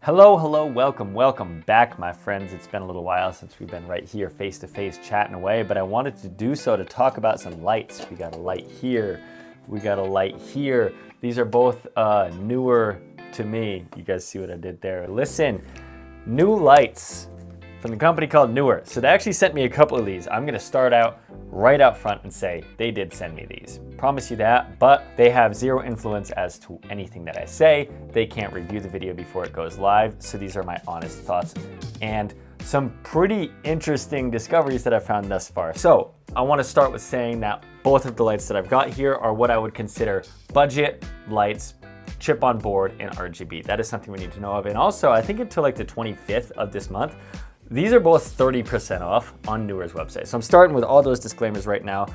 Hello, welcome back, my friends. It's been a little while since we've been right here face to face chatting away, but I wanted to do so to talk about some lights. We got a light here, we got a light here. These are both newer to me. You guys see what I did there? Listen, new lights from the company called Neewer. So they actually sent me a couple of these. I'm gonna start out right up front and say they did send me these. Promise you that, but they have zero influence as to anything that I say. They can't review the video before it goes live. So these are my honest thoughts and some pretty interesting discoveries that I've found thus far. So I wanna start with saying that both of the lights that I've got here are what I would consider budget lights, chip on board and RGB. That is something we need to know of. And also, I think until like the 25th of this month, these are both 30% off on Neewer's website. So I'm starting with all those disclaimers right now.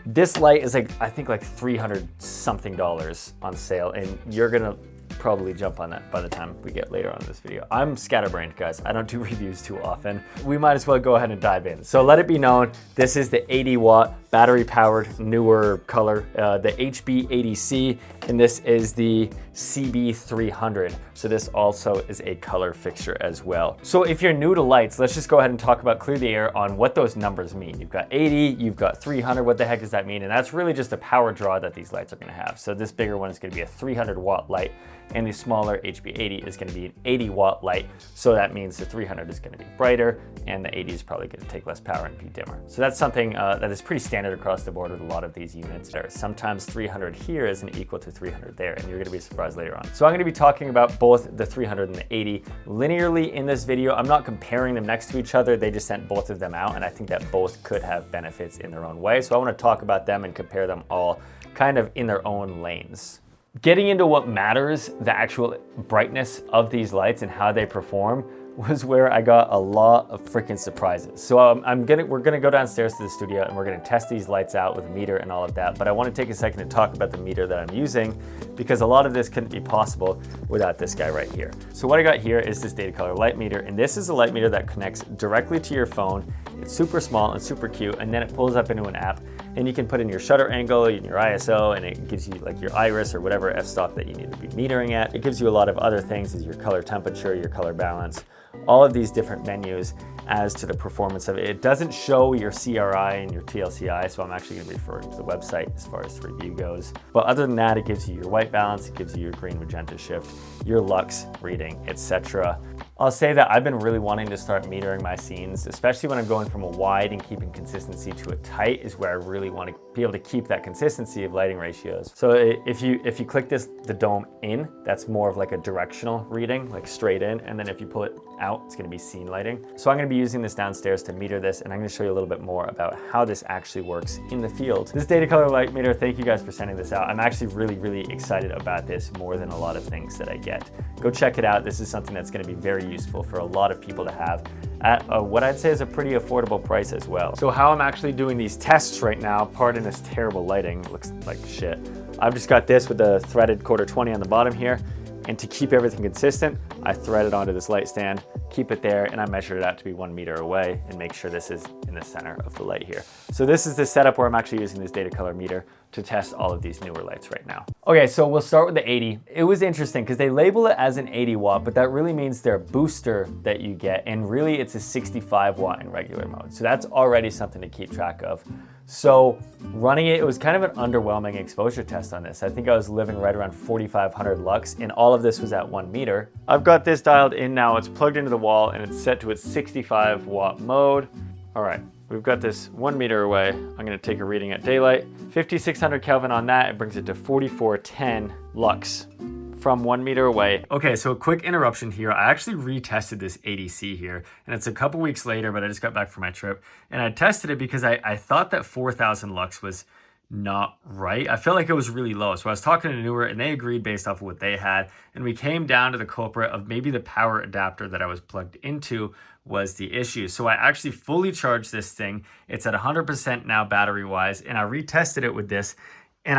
This light is like, I think like $300 something on sale, and you're gonna probably jump on that by the time we get later on in this video. I'm scatterbrained, guys. I don't do reviews too often. We might as well go ahead and dive in. So let it be known, this is the 80 watt battery powered Neewer color, the HB80c, and this is the CB300. So this also is a color fixture as well. So if you're new to lights, let's just go ahead and talk about clear the air on what those numbers mean. You've got 80, you've got 300, what the heck does that mean? And that's really just the power draw that these lights are gonna have. So this bigger one is gonna be a 300 watt light, and the smaller HB80 is gonna be an 80 watt light. So that means the 300 is gonna be brighter, and the 80 is probably gonna take less power and be dimmer. So that's something that is pretty standard across the board with a lot of these units. Sometimes 300 here isn't equal to 300 there, and you're gonna be surprised later on. So I'm gonna be talking about both the 300 and the 80 linearly in this video. I'm not comparing them next to each other. They just sent both of them out, and I think that both could have benefits in their own way. So I wanna talk about them and compare them all kind of in their own lanes. Getting into what matters, the actual brightness of these lights and how they perform, was where I got a lot of freaking surprises. So we're gonna go downstairs to the studio and we're gonna test these lights out with a meter and all of that, but I wanna take a second to talk about the meter that I'm using, because a lot of this couldn't be possible without this guy right here. So what I got here is this data color light meter, and this is a light meter that connects directly to your phone. It's super small and super cute, and then it pulls up into an app, and you can put in your shutter angle and your ISO, and it gives you like your iris or whatever f-stop that you need to be metering at. It gives you a lot of other things, as your color temperature, your color balance, all of these different menus as to the performance of it. It doesn't show your CRI and your TLCI, so I'm actually gonna be referring to the website as far as the review goes. But other than that, it gives you your white balance, it gives you your green magenta shift, your lux reading, etc. I'll say that I've been really wanting to start metering my scenes, especially when I'm going from a wide and keeping consistency to a tight is where I really want to be able to keep that consistency of lighting ratios. So if you click the dome in, that's more of like a directional reading, like straight in. And then if you pull it out, it's gonna be scene lighting. So I'm gonna be using this downstairs to meter this, and I'm gonna show you a little bit more about how this actually works in the field. This data color light meter, thank you guys for sending this out. I'm actually really excited about this more than a lot of things that I get. Go check it out. This is something that's gonna be very useful for a lot of people to have at what I'd say is a pretty affordable price as well. So how I'm actually doing these tests right now, pardon this terrible lighting, looks like shit. I've just got this with the threaded quarter 20 on the bottom here, and to keep everything consistent, I thread it onto this light stand, keep it there, and I measure it out to be 1 meter away and make sure this is in the center of the light here. So this is the setup where I'm actually using this data color meter to test all of these Neewer lights right now. Okay, so we'll start with the 80. It was interesting because they label it as an 80 watt, but that really means their booster that you get, and really it's a 65 watt in regular mode. So that's already something to keep track of. So running it was kind of an underwhelming exposure test on this. I think I was living right around 4,500 lux, and all of this was at 1 meter. I've got this dialed in now. It's plugged into the wall and it's set to its 65 watt mode. All right, we've got this 1 meter away. I'm gonna take a reading at daylight. 5,600 Kelvin on that. It brings it to 4,410 lux from 1 meter away. Okay, so a quick interruption here. I actually retested this 80C here, and it's a couple weeks later, but I just got back from my trip, and I tested it because I thought that 4,000 lux was not right. I felt like it was really low. So I was talking to Neewer, and they agreed based off of what they had, and we came down to the culprit of maybe the power adapter that I was plugged into was the issue. So I actually fully charged this thing. It's at 100% now battery wise, and I retested it with this, and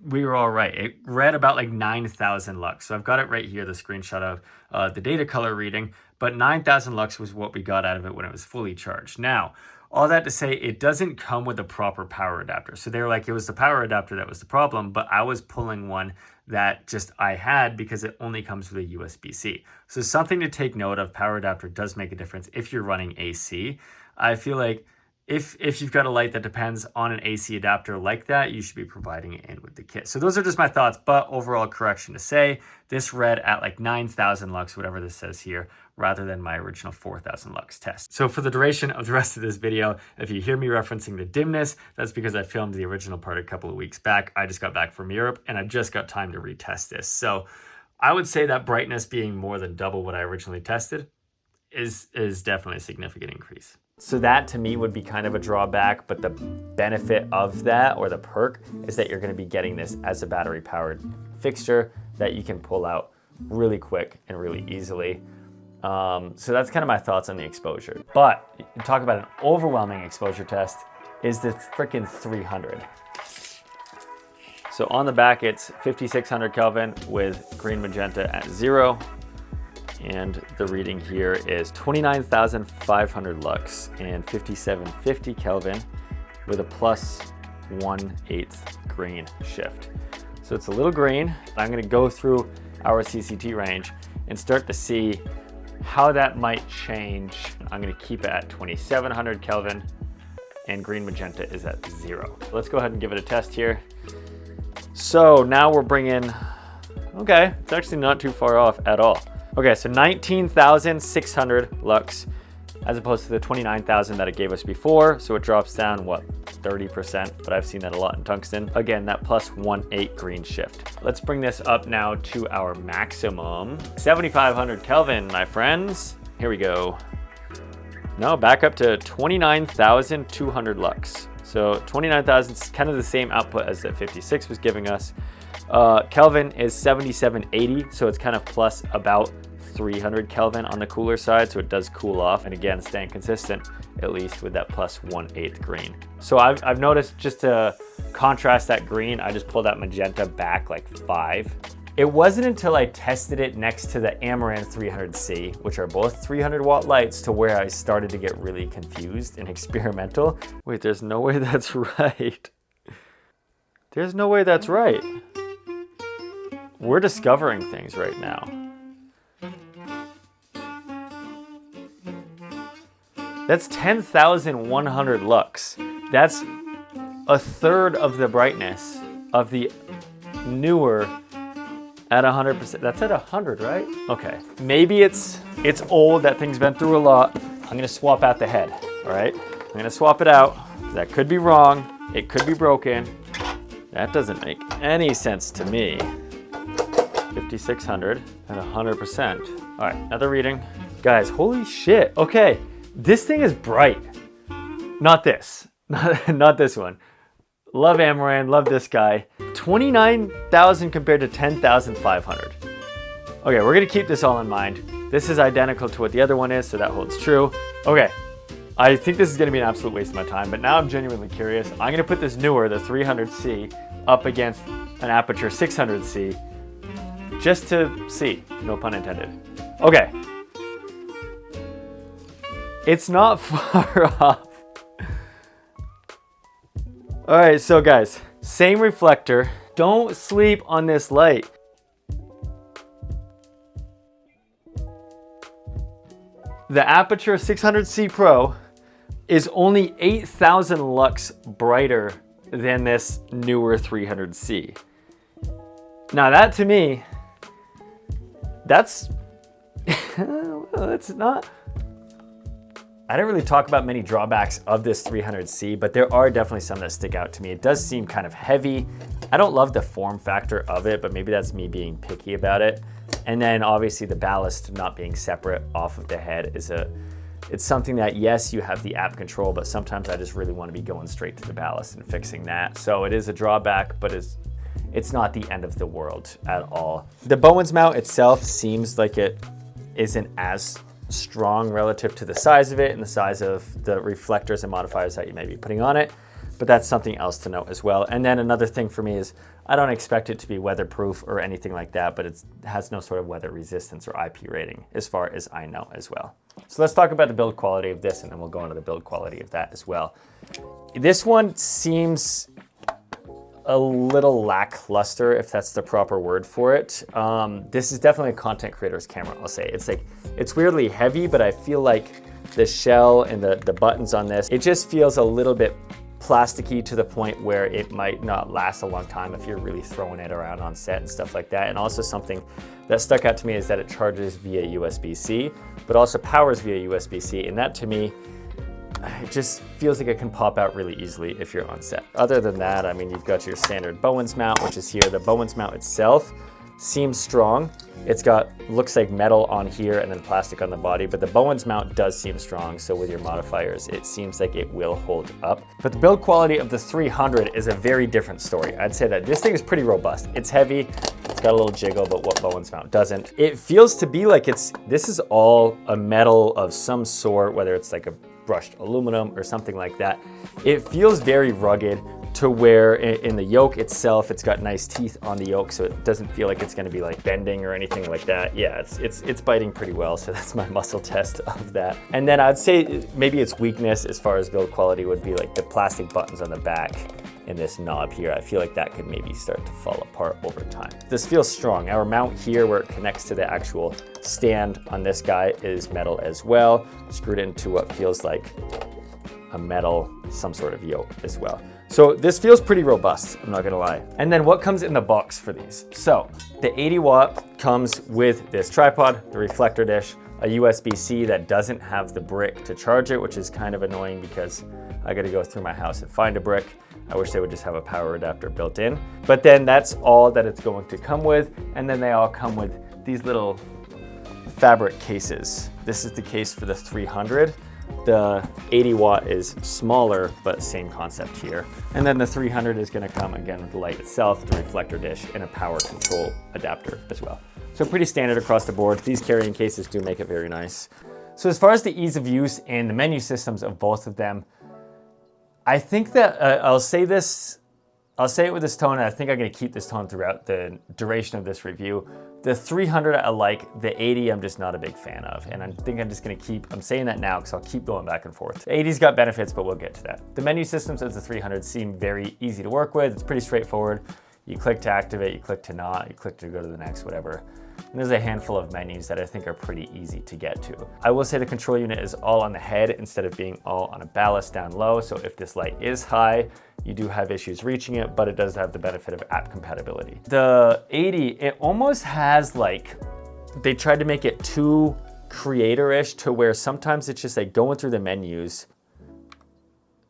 we were all right. It read about like 9,000 lux. So I've got it right here, the screenshot of the data color reading, but 9,000 lux was what we got out of it when it was fully charged. Now, all that to say, it doesn't come with a proper power adapter. So they were like, it was the power adapter that was the problem, but I was pulling one that just I had because it only comes with a USB-C. So something to take note of, power adapter does make a difference if you're running AC. I feel like if you've got a light that depends on an AC adapter like that, you should be providing it in with the kit. So those are just my thoughts, but overall correction to say, this read at like 9,000 lux, whatever this says here, rather than my original 4,000 lux test. So for the duration of the rest of this video, if you hear me referencing the dimness, that's because I filmed the original part a couple of weeks back. I just got back from Europe and I just got time to retest this. So I would say that brightness being more than double what I originally tested is definitely a significant increase. So that to me would be kind of a drawback, but the benefit of that, or the perk, is that you're going to be getting this as a battery powered fixture that you can pull out really quick and really easily. So that's kind of my thoughts on the exposure. But you talk about an overwhelming exposure test is the freaking 300. So on the back, it's 5,600 Kelvin with green magenta at 0. And the reading here is 29,500 lux and 5,750 Kelvin with a plus 1/8 green shift. So it's a little green. I'm going to go through our CCT range and start to see how that might change. I'm going to keep it at 2,700 Kelvin and green magenta is at 0. Let's go ahead and give it a test here. So now we're bringing, okay, it's actually not too far off at all. Okay, so 19,600 lux as opposed to the 29,000 that it gave us before. So it drops down, what, 30%, but I've seen that a lot in tungsten. Again, that plus 1/8 green shift. Let's bring this up now to our maximum. 7,500 Kelvin, my friends. Here we go. No, back up to 29,200 lux. So 29,000 is kind of the same output as the 56 was giving us. Kelvin is 7780, so it's kind of plus about 300 Kelvin on the cooler side, so it does cool off, and again, staying consistent, at least with that plus 1/8 green. So I've noticed, just to contrast that green, I just pulled that magenta back like 5. It wasn't until I tested it next to the Amaran 300C, which are both 300 watt lights, to where I started to get really confused and experimental. Wait, there's no way that's right. There's no way that's right. We're discovering things right now. That's 10,100 lux. That's a third of the brightness of the Neewer at 100%. That's at 100, right? Okay. Maybe it's old, that thing's been through a lot. I'm gonna swap out the head, all right? I'm gonna swap it out. That could be wrong. It could be broken. That doesn't make any sense to me. 5,600 at 100%. All right, another reading. Guys, holy shit. Okay, this thing is bright. Not this, not this one. Love Amaran, love this guy. 29,000 compared to 10,500. Okay, we're gonna keep this all in mind. This is identical to what the other one is, so that holds true. Okay, I think this is gonna be an absolute waste of my time, but now I'm genuinely curious. I'm gonna put this Neewer, the 300C, up against an Aperture 600C, just to see, no pun intended. Okay. It's not far off. All right, so guys, same reflector. Don't sleep on this light. The Aperture 600C Pro is only 8,000 lux brighter than this Neewer 300C. Now that to me, that's not. I didn't really talk about many drawbacks of this 300C, but there are definitely some that stick out to me. It does seem kind of heavy. I don't love the form factor of it, but maybe that's me being picky about it. And then obviously the ballast not being separate off of the head it's something that, yes, you have the app control, but sometimes I just really want to be going straight to the ballast and fixing that. So it is a drawback, but it's not the end of the world at all. The Bowens mount itself seems like it isn't as strong relative to the size of it and the size of the reflectors and modifiers that you may be putting on it, but that's something else to note as well. And then another thing for me is I don't expect it to be weatherproof or anything like that, but it has no sort of weather resistance or IP rating as far as I know as well. So let's talk about the build quality of this, and then we'll go into the build quality of that as well. This one seems a little lackluster, if that's the proper word for it. This is definitely a content creator's camera, I'll say. It's weirdly heavy, but I feel like the shell and the buttons on this, it just feels a little bit plasticky to the point where it might not last a long time if you're really throwing it around on set and stuff like that. And also something that stuck out to me is that it charges via USB-C, but also powers via USB-C. And that to me, it just feels like it can pop out really easily if you're on set. Other than that, I mean, you've got your standard Bowens mount, which is here. The Bowens mount itself seems strong. It's got, looks like metal on here and then plastic on the body, but the Bowens mount does seem strong. So with your modifiers, it seems like it will hold up. But the build quality of the 300 is a very different story. I'd say that this thing is pretty robust. It's heavy, it's got a little jiggle, but what Bowens mount doesn't. It feels to be like this is all a metal of some sort, whether it's like a brushed aluminum or something like that. It feels very rugged to where in the yoke itself, it's got nice teeth on the yoke, so it doesn't feel like it's gonna be like bending or anything like that. Yeah, it's biting pretty well, so that's my muscle test of that. And then I'd say maybe its weakness as far as build quality would be like the plastic buttons on the back and this knob here. I feel like that could maybe start to fall apart over time. This feels strong. Our mount here where it connects to the actual stand on this guy is metal as well, screwed into what feels like a metal, some sort of yoke as well. So this feels pretty robust, I'm not gonna lie. And then what comes in the box for these? So the 80 watt comes with this tripod, the reflector dish, a USB-C that doesn't have the brick to charge it, which is kind of annoying because I gotta go through my house and find a brick. I wish they would just have a power adapter built in. But then that's all that it's going to come with. And then they all come with these little fabric cases. This is the case for the 300. The 80 watt is smaller, but same concept here. And then the 300 is gonna come again with the light itself, the reflector dish, and a power control adapter as well. So pretty standard across the board. These carrying cases do make it very nice. So as far as the ease of use and the menu systems of both of them, I think that I'll say it with this tone, and I think I'm gonna keep this tone throughout the duration of this review. The 300 I like, the 80 I'm just not a big fan of. And I think I'm just gonna I'm saying that now because I'll keep going back and forth. The 80's got benefits, but we'll get to that. The menu systems of the 300 seem very easy to work with. It's pretty straightforward. You click to activate, you click to not, you click to go to the next, whatever. And there's a handful of menus that I think are pretty easy to get to. I will say the control unit is all on the head instead of being all on a ballast down low. So if this light is high, you do have issues reaching it, but it does have the benefit of app compatibility. The 80, it almost has like, they tried to make it too creator-ish to where sometimes it's just like going through the menus.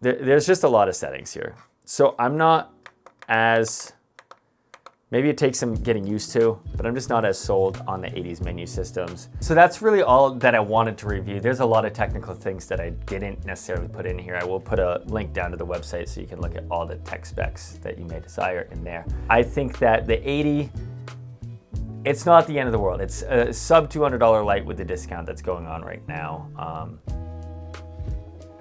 There's just a lot of settings here. So I'm not as, maybe it takes some getting used to, but I'm just not as sold on the 80's menu systems. So that's really all that I wanted to review. There's a lot of technical things that I didn't necessarily put in here. I will put a link down to the website so you can look at all the tech specs that you may desire in there. I think that the 80, it's not the end of the world. It's a sub $200 light with the discount that's going on right now.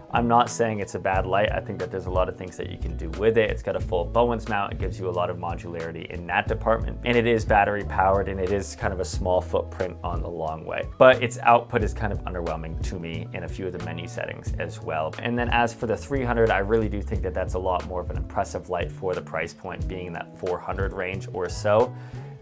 I'm not saying it's a bad light. I think that there's a lot of things that you can do with it. It's got a full Bowens mount. It gives you a lot of modularity in that department. And it is battery powered and it is kind of a small footprint on the long way. But its output is kind of underwhelming to me in a few of the menu settings as well. And then as for the 300, I really do think that that's a lot more of an impressive light for the price point, being in that 400 range or so.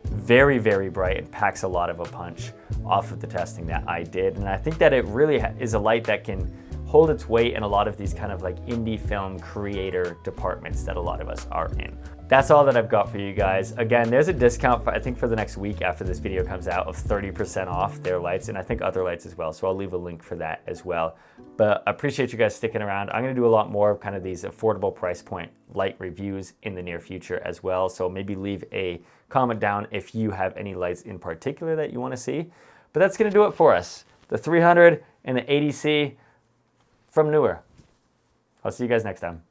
Very, very bright and packs a lot of a punch off of the testing that I did. And I think that it really is a light that can hold its weight in a lot of these kind of like indie film creator departments that a lot of us are in. That's all that I've got for you guys. Again, there's a discount for, I think for the next week after this video comes out, of 30% off their lights, and I think other lights as well. So I'll leave a link for that as well. But I appreciate you guys sticking around. I'm gonna do a lot more of kind of these affordable price point light reviews in the near future as well. So maybe leave a comment down if you have any lights in particular that you wanna see. But that's gonna do it for us. The 300 and the 80C from Neewer. I'll see you guys next time.